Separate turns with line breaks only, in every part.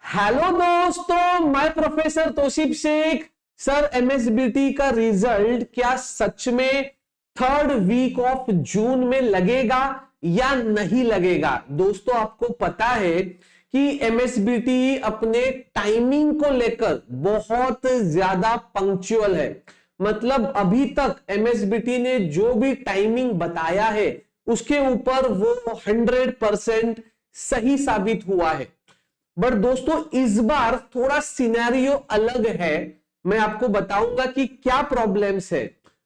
Hello दोस्तों, मैं professor Tauseef Shaikh. Sir, MSBT का रिजल्ट क्या सच में थर्ड वीक ऑफ जून में लगेगा या नहीं लगेगा? दोस्तों, आपको पता है कि एमएसबीटी अपने टाइमिंग को लेकर बहुत ज्यादा पंक्चुअल है। मतलब अभी तक एमएसबीटी ने जो भी टाइमिंग बताया है उसके ऊपर वो 100% सही साबित हुआ है। बट दोस्तों, इस बार थोड़ा सिनेरियो अलग है। मैं आपको बताऊंगा कि क्या प्रॉब्लम्स है।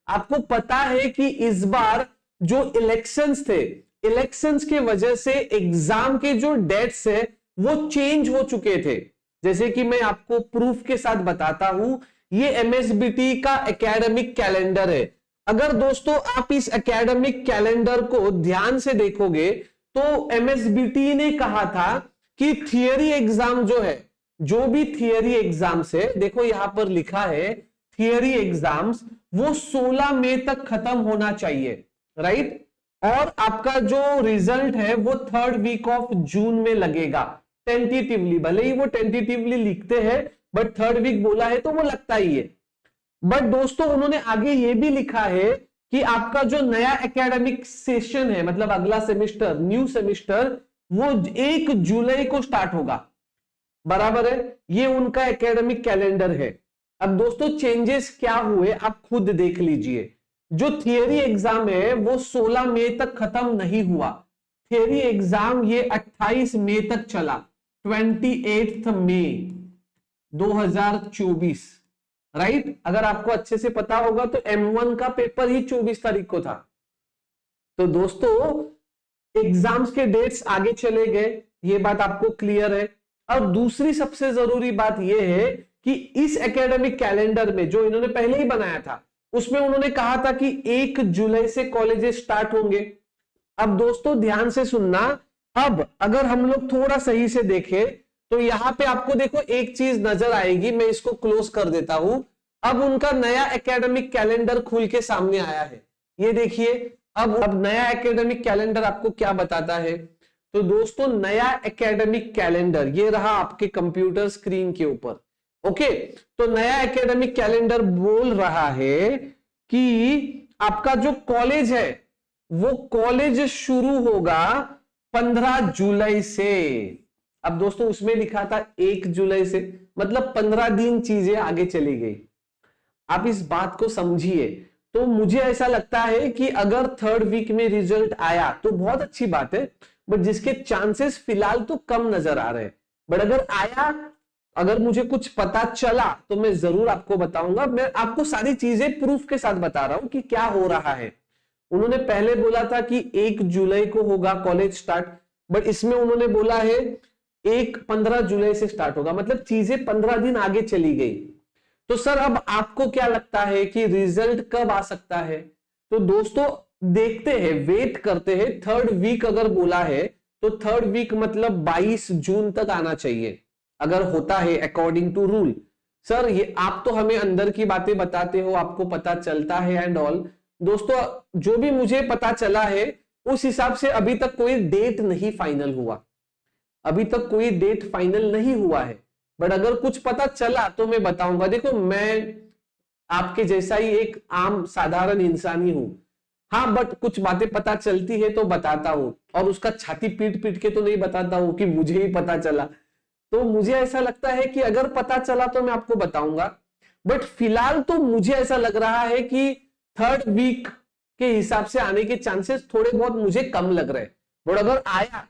आपको पता है कि इस बार जो इलेक्शंस थे, इलेक्शंस के वजह से एग्जाम के जो डेट्स है वो चेंज हो चुके थे। जैसे कि मैं आपको प्रूफ के साथ बताता हूं, ये एमएसबीटी का एकेडमिक कैलेंडर है। अगर दोस्तों आप इस एकेडमिक कैलेंडर को ध्यान से देखोगे तो एमएसबीटी ने कहा था कि थियरी एग्जाम जो है, जो भी थियरी एग्जाम्स है, देखो यहां पर लिखा है थियरी एग्जाम्स, वो 16 मई तक खत्म होना चाहिए, राइट। और आपका जो रिजल्ट है वो थर्ड वीक ऑफ जून में लगेगा टेंटेटिवली। भले ही वो टेंटेटिवली लिखते हैं बट थर्ड वीक बोला है तो वो लगता ही है। बट दोस्तों, उन्होंने आगे ये भी लिखा है कि आपका जो नया एकेडमिक सेशन है, मतलब अगला सेमिस्टर, न्यू सेमिस्टर, वो 1 जुलाई को स्टार्ट होगा। बराबर है, ये उनका एकेडमिक कैलेंडर है। अब दोस्तों, चेंजेस क्या हुए आप खुद देख लीजिए। जो थियरी एग्जाम है वो 16 मई तक खत्म नहीं हुआ। थियरी एग्जाम ये 28 मई तक चला, 28 मई 2024, राइट। अगर आपको अच्छे से पता होगा तो M1 का पेपर ही 24 तारीख को था। तो दोस्तों, एग्जाम्स के डेट्स आगे चले गए, ये बात आपको क्लियर है। और दूसरी सबसे जरूरी बात यह है कि इस एकेडमिक कैलेंडर में जो इन्होंने पहले ही बनाया था उसमें उन्होंने कहा था कि 1 जुलाई से कॉलेजेस स्टार्ट होंगे। अब दोस्तों ध्यान से सुनना, अब अगर हम लोग थोड़ा सही से देखें तो यहां पे आपको देखो एक चीज नजर आएगी। मैं इसको क्लोज कर देता हूं। अब उनका नया एकेडमिक कैलेंडर खुल के सामने आया है, ये देखिए। अब नया एकेडमिक कैलेंडर आपको क्या बताता है? तो दोस्तों, नया एकेडमिक कैलेंडर ये रहा आपके कंप्यूटर स्क्रीन के ऊपर। ओके, तो नया एकेडमिक कैलेंडर बोल रहा है कि आपका जो कॉलेज है वो कॉलेज शुरू होगा 15 जुलाई से। अब दोस्तों, उसमें लिखा था 1 जुलाई से, मतलब 15 दिन चीजें आगे चली गई। आप इस बात को समझिए। तो मुझे ऐसा लगता है कि अगर थर्ड वीक में रिजल्ट आया तो बहुत अच्छी बात है, बट जिसके चांसेस फिलहाल तो कम नजर आ रहे हैं। बट अगर आया, अगर मुझे कुछ पता चला तो मैं जरूर आपको बताऊंगा। मैं आपको सारी चीजें प्रूफ के साथ बता रहा हूं कि क्या हो रहा है। उन्होंने पहले बोला था कि 1 जुलाई को होगा कॉलेज स्टार्ट, बट इसमें उन्होंने बोला है 15 जुलाई से स्टार्ट होगा, मतलब चीजें 15 दिन आगे चली गई। तो सर, अब आपको क्या लगता है कि रिजल्ट कब आ सकता है? तो दोस्तों, देखते हैं, वेट करते हैं। थर्ड वीक अगर बोला है तो थर्ड वीक मतलब 22 जून तक आना चाहिए, अगर होता है अकॉर्डिंग टू रूल। सर, ये आप तो हमें अंदर की बातें बताते हो, आपको पता चलता है एंड ऑल। दोस्तों, जो भी मुझे पता चला है उस हिसाब से अभी तक कोई डेट नहीं फाइनल हुआ। अभी तक कोई डेट फाइनल नहीं हुआ है, बट अगर कुछ पता चला तो मैं बताऊंगा। देखो, मैं आपके जैसा ही एक आम साधारण इंसान ही हूं। हाँ, बट कुछ बातें पता चलती है तो बताता हूं, और उसका छाती पीट पीट के तो नहीं बताता हूं कि मुझे ही पता चला। तो मुझे ऐसा लगता है कि अगर पता चला तो मैं आपको बताऊंगा। बट फिलहाल तो मुझे ऐसा लग रहा है कि थर्ड वीक के हिसाब से आने के चांसेस थोड़े बहुत मुझे कम लग रहे हैं। बट अगर आया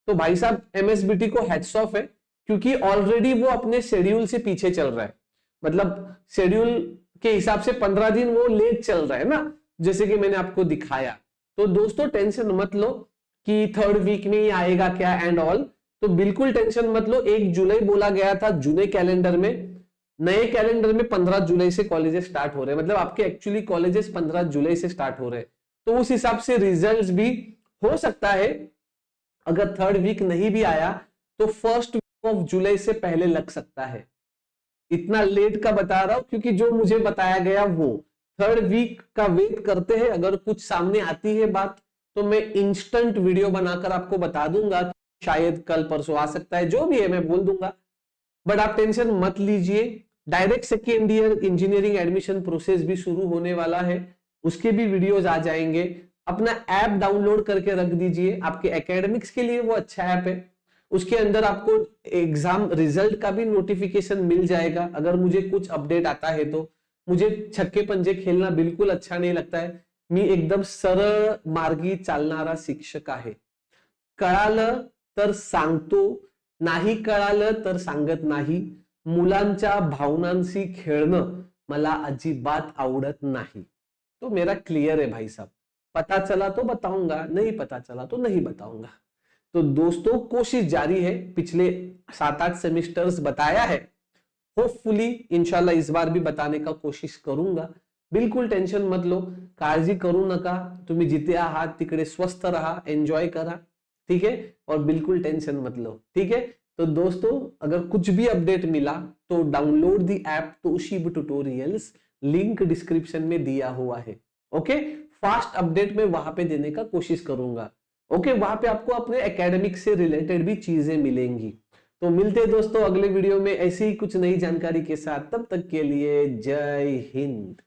तो भाई साहब, एमएसबीटी को हैट्स ऑफ है, क्योंकि ऑलरेडी वो अपने शेड्यूल से पीछे चल रहा है। मतलब शेड्यूल के हिसाब से 15 दिन वो लेट चल रहा है ना, जैसे कि मैंने आपको दिखाया। तो दोस्तों, टेंशन मत लो कि थर्ड वीक में ही आएगा क्या एंड ऑल। तो बिल्कुल टेंशन मत लो। 1 जुलाई बोला गया था जूने कैलेंडर में, नए कैलेंडर में 15 जुलाई से कॉलेजेस स्टार्ट हो रहे हैं। मतलब आपके एक्चुअली कॉलेजेस 15 जुलाई से स्टार्ट हो रहे हैं। तो उस हिसाब से रिजल्ट्स भी हो सकता है, अगर थर्ड वीक नहीं भी आया तो फर्स्ट वीक ऑफ जुलाई से पहले लग सकता है। इतना लेट का बता रहा हूं क्योंकि जो मुझे बताया गया वो थर्ड वीक का वेट करते हैं। अगर कुछ सामने आती है बात तो मैं इंस्टेंट वीडियो बनाकर आपको बता दूंगा। शायद कल परसों आ सकता है, जो भी है मैं बोल दूंगा। बट आप टेंशन मत लीजिए, direct second year engineering admission process भी शुरू होने वाला है, उसके भी वीडियोज आ जाएंगे। अपना ऐप डाउनलोड करके रख दीजिए, आपके एकेडमिक्स के लिए वो अच्छा ऐप है। उसके अंदर आपको एग्जाम रिजल्ट का भी नोटिफिकेशन मिल जाएगा। अगर मुझे कुछ अपडेट आता है तो मुझे छक्के पंजे खेलना बिल्कुल अच्छा नहीं लगता है। मी एकदम सरळ मार्गी चालणारा शिक्षक आहे। कळालं तर सांगतो, नाही कळालं तर सांगत नाही। मुलांच्या भावनांशी खेळणं मला अजिबात आवडत नहीं। तो मेरा क्लियर है भाई साहब, पता चला तो बताऊंगा, नहीं पता चला तो नहीं बताऊंगा। तो दोस्तों कोशिश जारी है, पिछले 7-8 सेमिस्टर्स बताया है, होपफुली इंशाल्लाह इस बार भी बताने का कोशिश करूंगा। बिल्कुल टेंशन मत लो, काळजी करू नका, तुम्ही जिथे आहात तिकडे स्वस्थ रहा, एंजॉय करा, ठीक है, और बिल्कुल टेंशन मत लो, ठीक है। तो दोस्तों अगर कुछ भी अपडेट मिला तो download the app Toshib tutorials, link description में दिया हुआ है, ओके। फास्ट अपडेट में वहां पे देने का कोशिश करूंगा, ओके। वहां पे आपको अपने एकेडमिक से रिलेटेड भी चीजें मिलेंगी। तो मिलते हैं दोस्तों अगले वीडियो में ऐसी ही कुछ नई जानकारी के साथ, तब तक के लिए जय हिंद।